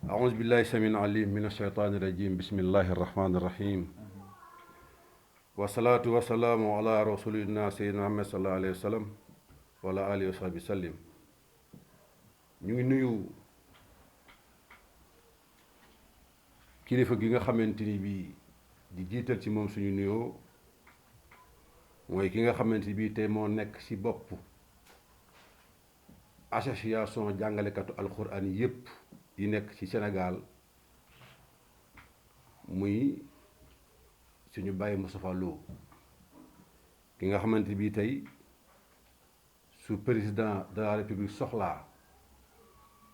أعوذ بالله السميع العليم من الشيطان الرجيم بسم الله الرحمن الرحيم والصلاة والسلام على رسول الله سيدنا محمد صلى الله عليه وسلم وعلى آله وصحبه وسلم. ñu ngi nuyu kilifa gi nga xamante ni bii di jiital ci moom suñu nuyoo mooy ki nga xamante ni bii tey moo nekk ci bopp association jàngalekatu alxuraan yépp yi nekk ci Sénégal muy suñu bàyyi Moustapha Lo ki nga xamante bii tey su président de la république soxlaa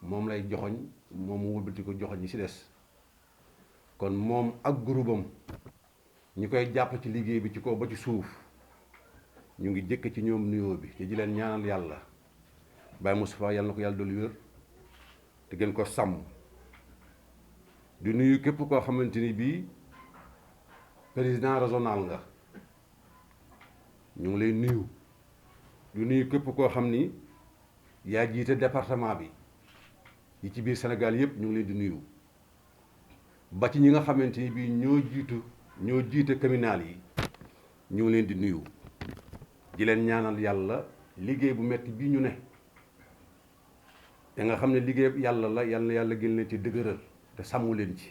moom lay joxoñ moom mu wëlbati ko joxoñ ñi ci des kon moom ak groupam ñi koy jàpp ci liggéey bi ci kaw ba ci suuf ñu ngi jëkk ci ñoom nuyoo bi te di leen ñaanal yàlla Baye Moustapha yàlla na ko yàlla dolli wér te gën ko sàmm di nuyu képp koo xamante ni bii président régional nga ñu ngi lay nuyu di nuyu képp koo xam ni yaa jiite département bi yi ci biir Sénégal yépp ñu ngi leen di nuyu ba ci ñi nga xamante ni bii ñoo jiite communal yi ñu ngi leen di nuyu di leen ñaanal yàlla liggéey bu metti bii ñu ne te nga xam ne liggéey yàlla la yàlla gën leen ci dëgëral te sàmmu leen ci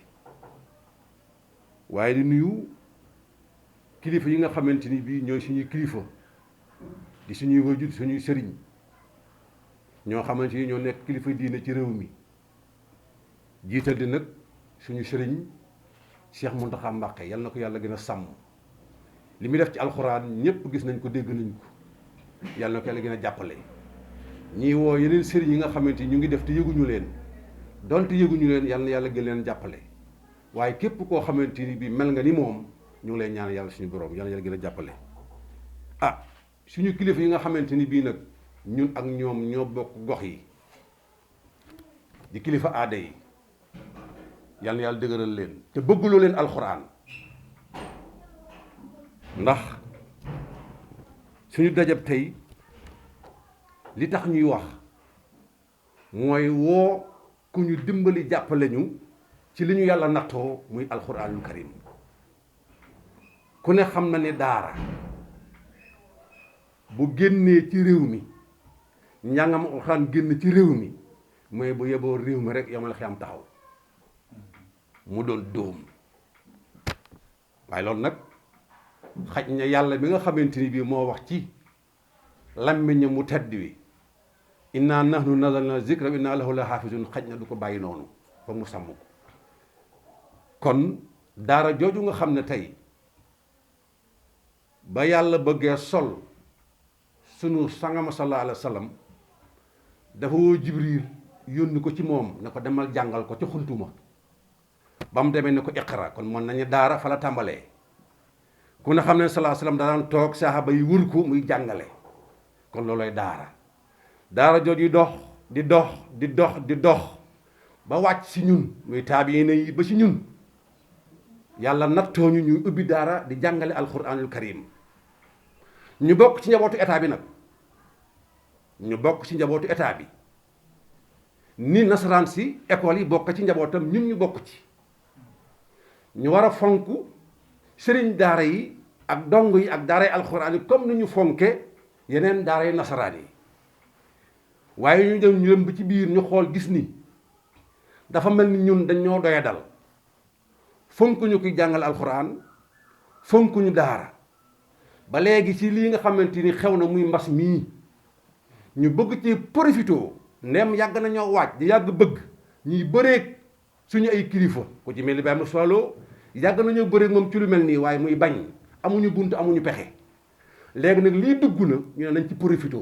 waaye di nuyu kilifa yi nga xamante ni bii ñooy suñuy kilifa di suñuy wajur suñuy sëriñ ñoo xamante ni ñoo nekk kilifa diine ci réew mi jiital di nag suñu sëriñ Cheikh Mountakha Mbacké yal na ko yàlla gën a sàmm li muy def ci alxuraan ñëpp gis nañ ko dégg nañ ko yàlla na ko yàlla gën a jàppale ñii woo yeneen sëriñ yi nga xamante ni ñu ngi def te yëguñu leen donte yëguñu leen yal na yàlla gën leen jàppale waaye képp koo xamante ni bii mel nga ni moom ñu ngi lay ñaan yàlla suñu borom yal na yàlla gën a jàppale suñu kilifa yi nga xamante ni bii nag ñun ak ñoom ñoo bokk gox yi di kilifa aada yi yal na yàlla dëgëral leen te bëgguloo leen alxuraan ndax suñu dajab tey li tax ñuy wax mooy woo ku ñu dimbali jàppale ñu ci li ñu yàlla nattoo muy alxuraanul karim ku ne xam na ne daara bu génnee ci réew mi njàngam alxuraan génn ci réew mi mooy bu yeboo réew mi rek yomal xiyam taxaw mu doon dóom waaye loolu nag xaj na yàlla bi nga xamante ni bii moo wax ci làmmiñam mu tedd wi inna nahnu nazalna zikra wa inna lahu la xaafizun xaj na du ko bàyyi noonu fa mu sàmm ko kon daara jooju nga xam ne tey ba yàlla bëggee sol sunu sangama sallallahu alayhi wa sallam dafa woo Jibril yónni ko ci moom ne ko demal jàngal ko ci xuntuma ba mu demee ne ko iqra kon mën nañu daara fa la tàmbalee ku ne xam ne sallallahu alayhi wa sallam daan toog saxaaba yi wër ko muy jàngale kon loolooy daara jooju di dox ba wàcc si ñun muy taabiina yi ba si ñun yàlla nattoo ñu ñuy ubbi daara di jàngale alquranul karim ñu bokk ci njabootu état bi nag ni nasaraan si école yi bokk ci njabootam ñun ñu bokk ci ñu war a fonk sëriñ daara yi ak dong yi ak daara yi alxuraan yi comme ni ñu fonke yeneen daara yi nasaraan yi waaye ñu dem ba ci biir ñu xool gis ni dafa mel ni ñun dañoo doya dal fonk ñu koy jàngal alxuraan fonk ñu daara ba léegi ci lii nga xamante ni xew na muy mbas mii ñu bëgg ci profité ndem yàgg nañoo waaj di yàgg bëgg ñuy bëreeg suñu ay kilifa ku ci mel ni Baye Moustapha Lo yàgg nañoo bëreeg moom ci lu mel nii waaye muy bañ amuñu bunt amuñu pexe léegi nag lii dugg na ñu ne nañ ci profité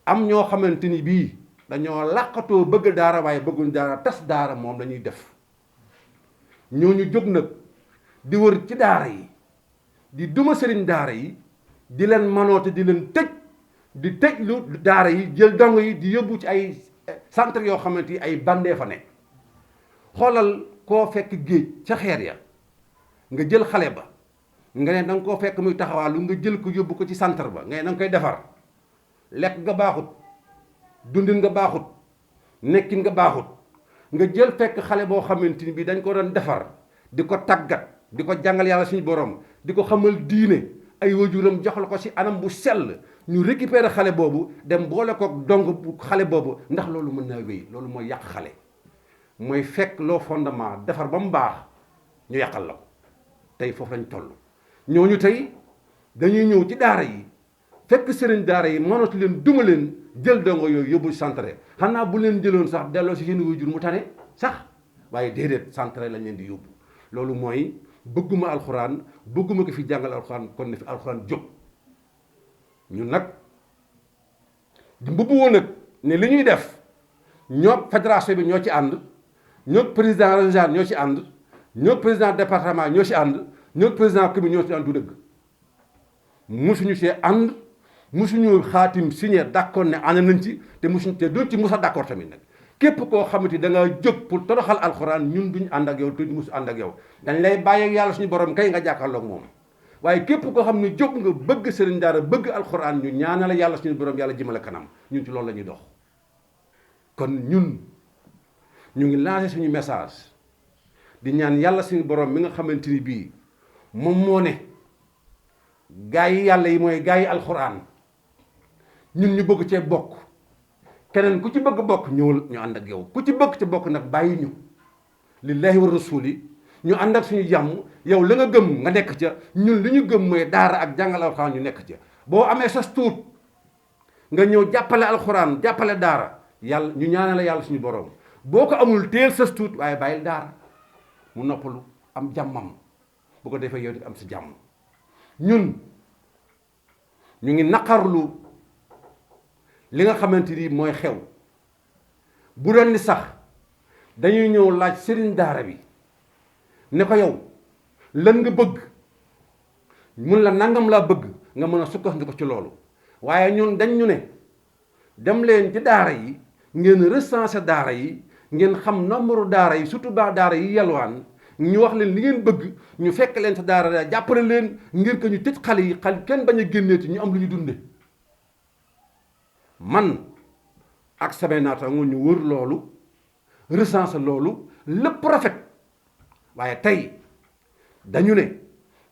am ñoo xamante ni bii dañoo làqatoo bëgg daara waaye bëgguñ daara tas daara moom lañuy def ñooñu jóg nag di wër ci daara yi di duma sëriñ daara yi di leen manoote di leen tëj lu daara yi jël dong yi di yóbbu ci ay centre yoo xamante ni ay bandee fa ne xoolal koo fekk géej ca xeer ya nga jël xale ba nga ne da nga koo fekk muy taxawaalu nga jël ko yóbbu ko ci centre ba nga ne da nga koy defar lekk nga baaxut dundin nga baaxut nekkin nga baaxut nga jël fekk xale boo xamante ni bii dañ ko doon defar di ko tàggat di ko jàngal yàlla suñu borom di ko xamal diine ay wajuram jox la ko ci anam bu sell ñu récupérer xale boobu dem boole koog dong bu xale boobu ndax loolu mën naa wéy. loolu mooy yàq xale mooy fekk loo fondement defar ba mu baax ñu yàqal la ko tey foofu lañ toll. ñooñu tey dañuy ñëw ci daara yi fekk sëriñ daara yi mënatu leen duma leen jël dongo yooyu yóbbu centre xanaa bu leen jëloon sax delloo si seen wajur mu tane sax waaye déedéet centre lañ leen di yóbbu. loolu mooy bëgguma alxuraan bëgguma ko fi jàngal alxuraan kon ne fi alxuraan jóg. ñun nag di mbubbu woon nag ne li ñuy def ñoo fédération bi ñoo ci ànd ñoo président régional ñoo ci ànd ñoo président département ñoo ci ànd ñoo président commune ñoo ci ànd du dëgg. musuñu see ànd musuñu xaatim signé d'accord ne ànd nañ ci te musuñu te duñ ci mus a d'accord tamit nag képp koo xamante da nga jóg pour toroxal alxuraan ñun duñ ànd ak yow te musu ànd ak yow dañ lay bàyyi ak yàlla suñu borom kay nga jàkkaarloog moom. waaye képp koo xam ne jóg nga bëgg sëriñ daara bëgg alxuraan ñu ñaanal yàlla suñu borom yàlla jëmale kanam ñun ci loolu la ñuy dox. kon ñun ñu ngi lancé suñu message di ñaan yàlla suñu borom mi nga xamante ni bii moom moo ne gaa yi yàlla yi mooy gaa yi alxuraan ñun ñu bëgg cee bokk keneen ku ci bëgg bokk ñëwal ñu ànd ak yow ku ci bëgg ci bokk nag bàyyi ñu lillahi wa rasuli ñu ànd ak suñu jàmm yow la nga gëm nga nekk ca ñun li ñu gëm mooy daara ak jàngal alxuraan ñu nekk ca boo amee sas tuut nga ñëw jàppale alxuraan jàppale daara yàlla ñu ñaanal yàlla suñu borom boo ko amul teel sas tuut waaye bàyyil daara mu noppalu am jàmmam bu ko defee yow di am si jàmm. ñun ñu ngi naqarlu li nga xamante ni mooy xew bu doon ni sax dañuy ñëw laaj sëriñ daara bi ne ko yow lan nga bëgg mun la nangam laa bëgg nga mën a sukkandiku ci loolu waaye ñun dañ ñu ne dem leen ci daara yi ngeen recenser daara yi ngeen xam nombre daara yi surtout ba daara yi yalwaan ñu wax leen li ngeen bëgg ñu fekk leen sa daara jàppale leen ngir ko ñu tëj xale yi xale kenn bañ a génneeti ñu am lu ñu dunde man ak samay naataango ñu wër loolu recenser loolu lépp rafet waaye tey dañu ne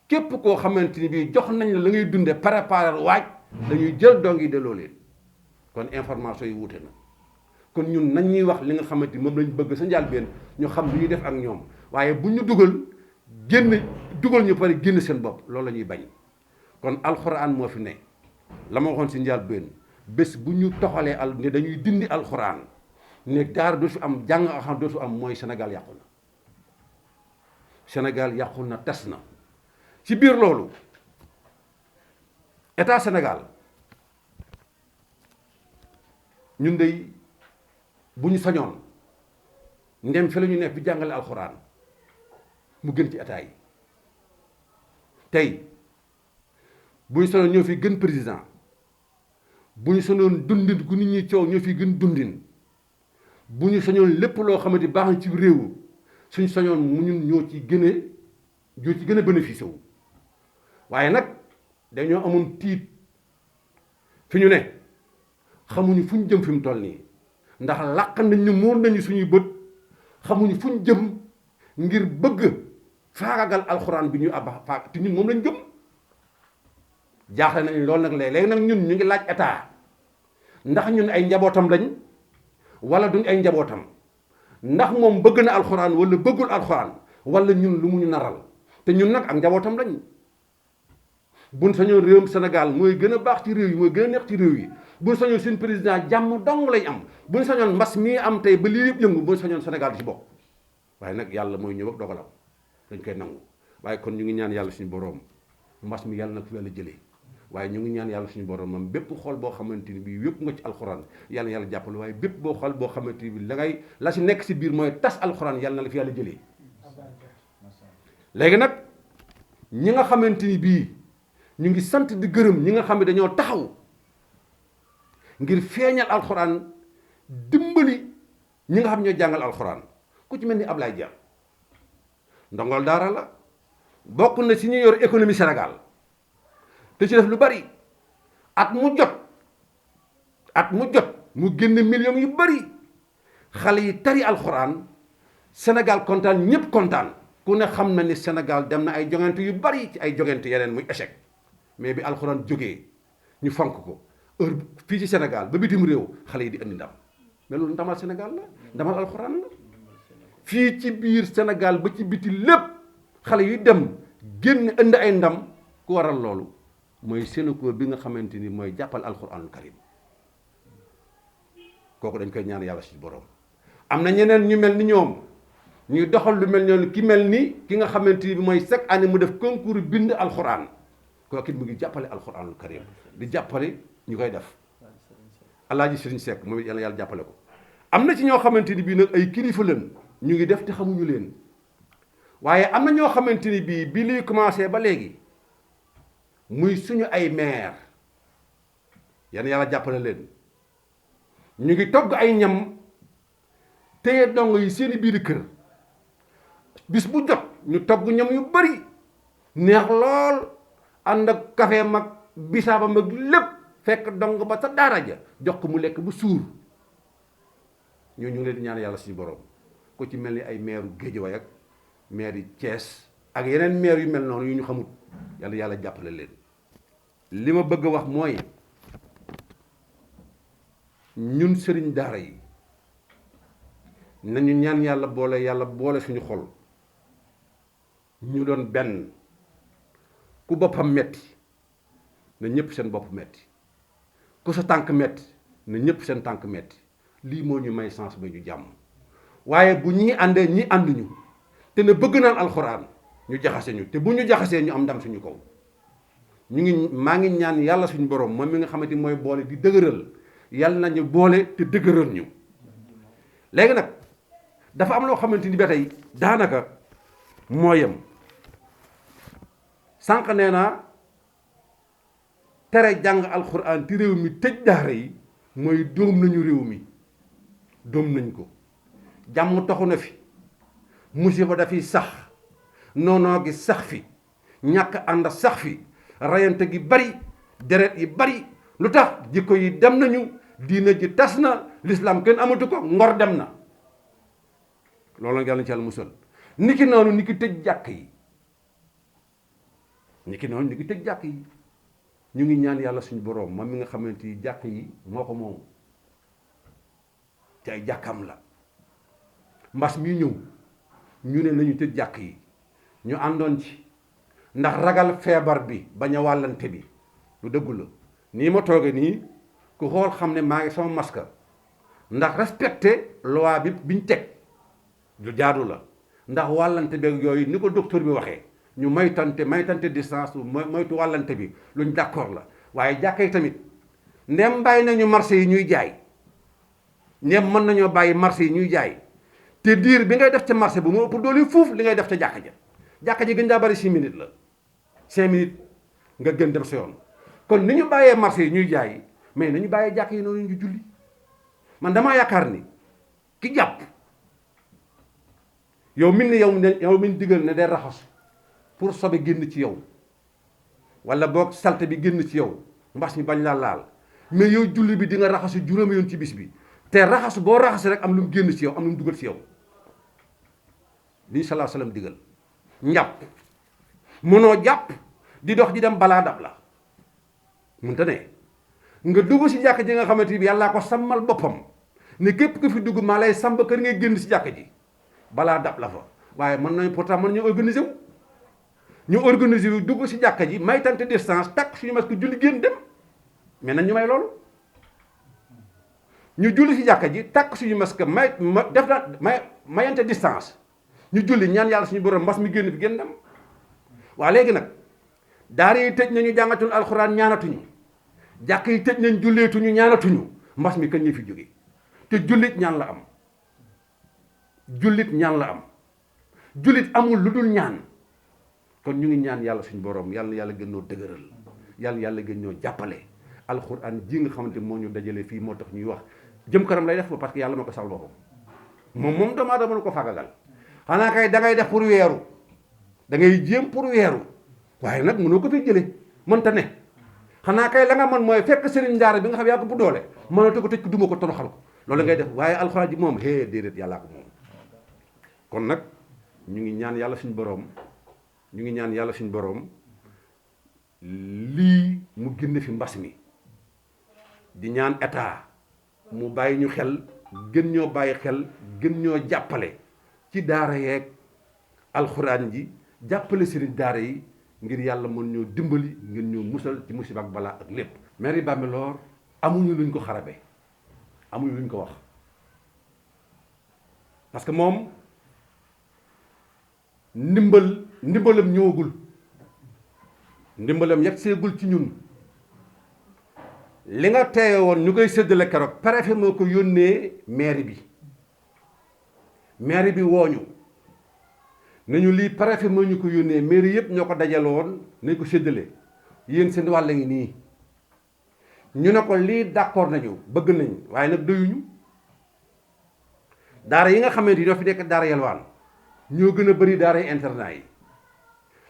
képp koo xamante ni bii jox nañ la ngay dunde préparer waaj dañuy jël dong yi delloo leen kon information yi wuute na kon ñun nañ ñuy wax li nga xamante ni moom lañ bëgg sa njëlbéen ñu xam lu ñuy def ak ñoom waaye bu ñu dugal ñu pare génn seen bopp loolu la ñuy bañ kon alxuraan moo fi ne la ma waxoon si njëlbéen bés bu ñu toxalee ne dañuy dindi alxuraan ne daara dootu am jàng xam dootu am mooy Sénégal yàqu na Sénégal yàqu na tas na ci biir loolu état Sénégal ñun dey bu ñu sañoon ndem fi la ñu nekk bi jàngale alxuraan mu gën ci état yi tey bu ñu sañoon ñoo fi gën président bu ñu sañoon dundin gu nit ñi coow ñoo fi gën dundin bu ñu sañoon lépp loo xamante baax na ci réew suñ sañoon mu ñun ñoo ci gën a bénéficié wu waaye nag dañoo amoon tiit fi ñu ne xamuñu fu ñu jëm fi mu toll nii ndax làq nañ ñu muur nañu suñuy bët xamuñu fu ñu jëm ngir bëgg faagagal alxuraan bi ñu abba faag te ñun moom lañ gëm jaaxle nañ loolu nag léegi nag ñun ñu ngi laaj état ndax ñun ay njabootam lañ wala duñ ay njabootam ndax moom bëgg na alxuraan wala bëggul alxuraan wala ñun lu mu ñu naral te ñun nag ak njabootam lañ buñ sañoon réewum Sénégal mooy gën a baax ci réew yi mooy gën a neex ci réew yi buñ sañoon seen président jàmm dong lañ am buñ sañoon mbas mii am tey ba lii yëpp yëngu buñ sañoon Sénégal di ci bokk waaye nag yàlla mooy ñëw ak dogalam dañ koy nangu waaye kon ñu ngi ñaan yàlla suñu boroom mbas mi yàlla na ko fi yàlla jëlee waaye ñu ngi ñaan yàlla suñu borom moom bépp xool boo xamante ni bii yëpp nga ci alxuraan yàlla na yàlla jàppale waaye bépp boo xool boo xamante ni bii la si nekk si biir mooy tas alxuraan yàlla na la fi yàlla jëlee. léegi nag ñi nga xamante ni bii ñu ngi sant di gërëm ñi nga xam ne dañoo taxaw ngir feeñal alxuraan dimbali ñi nga xam ñoo jàngal alxuraan ku ci mel ni Ablaye Dia ndongol daara la bokk na si ñu yor économie Sénégal. te ci def lu bari at mu jot mu génn millions yu bari xale yi tari alxuraan Sénégal kontaan ñëpp kontaan ku ne xam na ni Sénégal dem na ay jongante yu bari ci ay jongante yeneen muy échec mais bi alxuraan jógee ñu fonk ko heure fii ci Sénégal ba bitim réew xale yi di indi ndam mais loolu ndamal Sénégal la ndamal alxuraan la fii ci biir Sénégal ba ci biti lépp xale yu dem génn indi ay ndam ku waral loolu mooy Sénégal bi nga xamante ni mooy jàppal alxuraanul karim kooku dañ koy ñaan yàlla ci borom. am na ñeneen ñu mel ni ñoom ñuy doxal lu mel noonu ki mel ni ki nga xamante ni mooy chaque année mu def concours bind alxuraan kooku it mu ngi jàppale alxuraanul karim di jàppale ñu koy def Alaaji Sëriñ Seck moom it yàlla jàppale ko. am na ci ñoo xamante ni bii nag ay kilifa lañ ñu ngi def te xamuñu leen waaye am na ñoo xamante ni bii bi liy commencé ba léegi muy suñu ay maire yàlla jàppale leen ñu ngi togg ay ñam téye dongo yi seeni biir kër bis bu jot ñu togg ñam yu bari neex lool ànd ak café mag bisaaba mag lépp fekk dong ba sa daara ja jox ko mu lekk bu suur ñu ngi leen di ñaan yàlla suñu borom ku ci mel ni ay maire Guédiawaye ak maire yi Thiès ak yeneen maire yu mel noonu yu ñu xamut yàlla jàppale leen. li ma bëgg a wax mooy ñun sëriñ daara yi nañu ñaan yàlla boole suñu xol ñu doon benn ku boppam metti na ñëpp seen bopp metti ku sa tànk metti na ñëpp seen tànk metti lii moo ñu may sens ba ñu jàmm waaye bu ñii àndee ñi ànduñu te ne bëgg naan alxuraan ñu jaxase ñu te bu ñu jaxasee ñu am ndam suñu kaw maa ngi ñaan yàlla suñu borom moom mi nga xamante ni mooy boole di dëgëral yàlla nañu boole te dëgëral ñu. léegi nag dafa am loo xamante ni ba tey daanaka mooyam sànq nee naa tere jàng alxuraan ci réew mi tëj daara yi mooy dóom nañu réew mi dóom nañ ko jàmm taxu na fi musiba dafiy sax noonoo gi sax fi ñàkk ànd sax fi rayante gi bari deret yi bari lu tax jikko yi dem nañu diina ji tas na lislaam kenn amatu ko ngor dem na loolu nag yàlla na ci yàlla musal niki noonu ni ki tëj jàkk yi ñu ngi ñaan yàlla suñu boroom moom mi nga xamante ni jàkk yi moo ko moom ci ay jàkkam la mbas mi ñëw ñu ne nañu tëj jàkk yi ñu àndoon ci ndax ragal feebar bi bañ a wàllante bi lu dëggu la nii ma tooge nii ku xool xam ne maa ngi sama masque ndax respecté loi bi biñ teg lu jaadu la ndax wàllante beeg yooyu ni ko docteur bi waxee ñu maytante distance moytu wàllante bi luñ d'accord la waaye jàkka yi tamit ndem bàyyi nañu marché yi ñuy jaay ndem mën nañoo bàyyi marché yi ñuy jaay te diir bi ngay def ca marché bu moo ëpp doole fuuf li ngay def ca jàkka ji gën daa bari 6 minutes la 5 minutes nga gën dem sa yoon kon ni ñu bàyyee marché yi ñuy jaay mais nañu bàyyee jàkka yi noonu ñu julli man damaa yaakaar ni ki jàpp yow min digal ne day raxas pour sobe génn ci yow wala boog salte bi génn ci yow mbas mi bañ laa laal mais yow julli bi di nga raxasu juróomi yoon ci bis bi te raxasu boo raxasi rek am lu mu génn ci yow am lu mu dugal ci yow li sallallahu alayhi wasallam digal njàpp mënoo jàpp di dox di dem balaa dab la mënta ne nga dugg si jàkk ji nga xamante bi yàllaa ko sàmmal boppam ne képp ku fi dugg maa lay sàmb kër ngay génn si jàkk ji balaa dab la fa waaye mën nañu pourtant mën nañu organiser wu dugg si jàkka ji may tante distance takk suñu masque julli génn dem mais nañ ñu may loolu ñu julli si jàkka ji takk suñu masque mayante distance ñu julli ñaan yàlla suñu borom mbas mi génn fi génn dem waa léegi nag daara yi tëj nañu jàngatul alxuraan ñaanatuñu jàkk yi tëj nañ julleetuñu ñaanatuñu mbas mi kañ ñu fi jóge te jullit ñaan la am jullit amul lu dul ñaan kon ñu ngi ñaan yàlla suñu borom yàlla gën ñoo dëgëral yàlla gën ñoo jàppale alxuraan ji nga xamante moo ñu dajale fii moo tax ñuy wax jëm kanam lay def ba parce que yàlla moo ko sal boppam moom doomu aadama mën ko fagagal xanaa kay da ngay def pour weeru da ngay jéem pour weeru waaye nag mënoo ko fi jële mënta ne xanaa kay la nga mën mooy fekk sëriñ daara bi nga xam yaa ko bu doole mënatu ko tëj ko duma ko toroxal ko loolu ngay def waaye alxuraan ji moom déedéet yàllaa ko moom. kon nag ñu ngi ñaan yàlla suñu boroom lii mu génn fi mbas mi di ñaan état mu bàyyi ñu xel gën ñoo bàyyi xel gën ñoo jàppale ci daara yeeg alxuraan ji jàppale sëriñ daara yi ngir yàlla mën ñoo dimbali ngir ñoo musal ci musiba ak balaa ak lépp. mairie Bambilor amuñu luñ ko xarabe amuñu luñ ko wax parce que moom ndimbalam ñëwagul, ndimbalam yegg seegul ci ñun. li nga teewe woon ñu koy séddale keroog préfet moo ko yónnee mairie bi wooñu nañu lii préfet moo ñu ko yónnee mairie yëpp ñoo ko dajale woon nañ ko séddale yéen seen wàll ngi nii ñu ne ko lii d'accord nañu bëgg nañ waaye nag doyuñu. daara yi nga xamante ni ñoo fi nekk daara yelwaan ñoo gën a bëri daara internat yi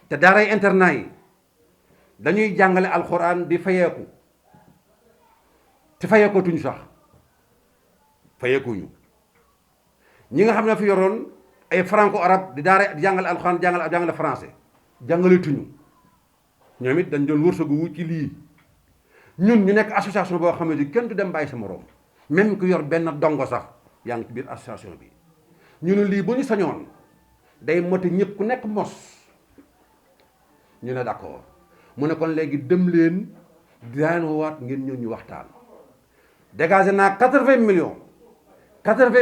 te daara internat yi dañuy jàngale alxuraan di fayeeku te fayeekootuñu sax fayeekuñu. ñi nga xam ne fi yoroon ay franco arabe di daara di jàngale alxuraan jàngale français jàngaletuñu ñoom it dañ doon wërsëgu wu ci lii. ñun ñu nekk association boo xam ne kenn du dem bàyyi sa moroom même ku yor benn dongo sax yaa ngi ci biir association bi ñu ne lii bu ñu sañoon day moti ñëpp ku nekk mos ñu ne d'accord mu ne kon léegi dem leen daan waat ngeen ñëw ñu waxtaan. dégagé naa 80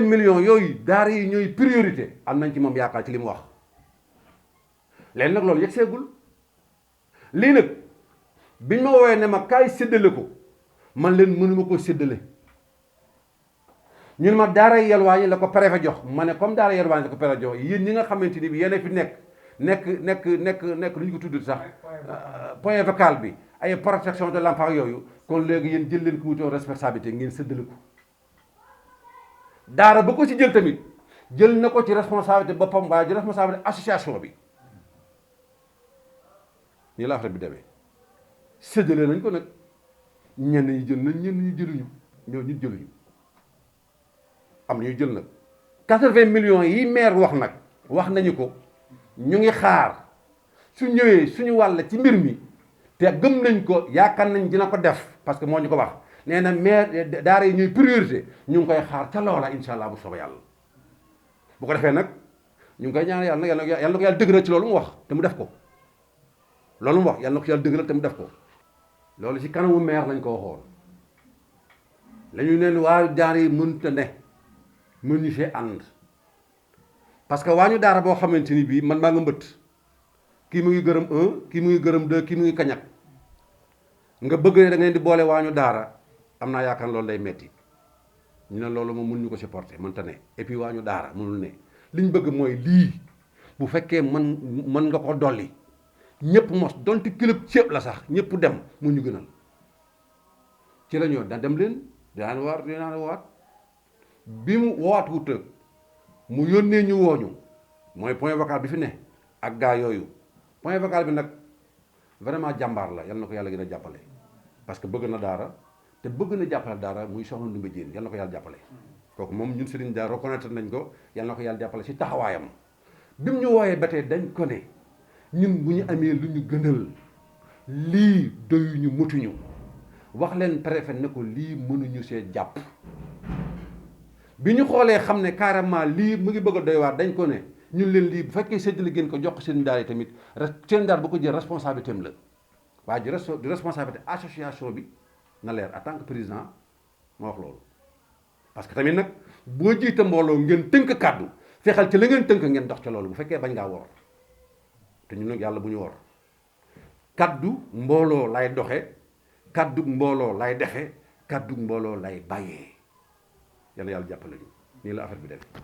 millions yooyu daara yi ñooy priorité am nañ ci moom yaakaar ci li mu wax. léegi nag loolu yegg seegul lii nag biñ ma woowee ne ma kaay séddale ko man leen mënuma ko séddale. ñun ma daara yelwaan yi la ko préfet jox ma ne comme daara yelwaan yi la ko préfet jox yéen ñi nga xamante ni bi yéen fi nekk lu ñu ko tudd sax point vocal bi ay protection de l'enfant yooyu kon léegi yéen jël leen ko wutoo responsabilité ngeen séddale ko. daara ba ko ci jël tamit jël na ko ci responsabilité boppam waaye ci responsabilité association bi nii la affaire bi demee séddale nañ ko nag ñenn ñi jël nañ ñenn ñi jëluñu ñoo nit jëluñu. am na ñu jël nag 80 millions yi maire wax nañu ko ñu ngi xaar su ñëwee suñu wàll ci mbir mi te gëm nañ ko yaakaar nañ dina ko def parce que moo ñu ko wax nee na maire daara yi ñuy priorité ñu ngi koy xaar ca loola incha allah bu soobee yàlla. bu ko defee nag ñu ngi koy ñaan yàlla na ko yàlla dëgëral ci loolu mu wax te mu def ko loolu mu wax yàlla na ko yàlla dëgëral te mu def ko. loolu ci kanamu maire lañ ko waxoon la ñu neen waa daara yi mënut a ne. mën ñu fee ànd parce que waa ñu daara boo xamante ni bii man maa nga mbëtt kii mu ngi gërëm 1 kii mu ngi gërëm 2 kii mu ngi kañak nga bëgg ne da ngeen di boole waa ñu daara am naa yaakaar loolu day metti ñu ne loolu moom mënuñu ko supporter mënta ne et puis waa ñu daara mënul ne liñ bëgg mooy lii bu fekkee mën nga ko dolli ñëpp mos donte kilo ceeb la sax ñëpp dem mu ñu gënal ci la ñoo da dem leen dinaan waat bi mu woowaat wut mu yónnee ñu wooñu mooy point vocal bi fi ne ak gaa yooyu point vocal bi nag vraiment jàmbaar la yal na ko yàlla gën a jàppale parce que bëgg na daara te bëgg na jàppale daara muy soxna Ndoumbé Diène yal na ko yàlla jàppale kooku moom ñun sëriñ daara reconnaître nañ ko yal na ko yàlla jàppale ci taxawaayam bi mu ñu wooyee ba tey dañ ko ne ñun bu ñu amee lu ñu gënal lii doyuñu mutuñu wax leen préfet ne ko lii mënuñu see jàpp bi ñu xoolee xam ne carrément lii mu ngi bëgg a doy waar dañ ko ne ñun leen lii bu fekkee séddale gën ko jox ko seen daara yi tamit seen daara bu ko jël responsabilité am la waaye di responsabilité association bi na leer en tant que président ma wax loolu. parce que tamit nag boo jiite mbooloo ngeen tënk kàddu fexeel ci la ngeen tënk ngeen dox ca loolu bu fekkee bañ ngaa wor te ñun nag yàlla bu ñu wor kàddu mbooloo lay doxe kàddu mbooloo lay defe kàddu mbooloo lay bàyyee. yàlla yàlla jàppale ñu nii la affaire bi def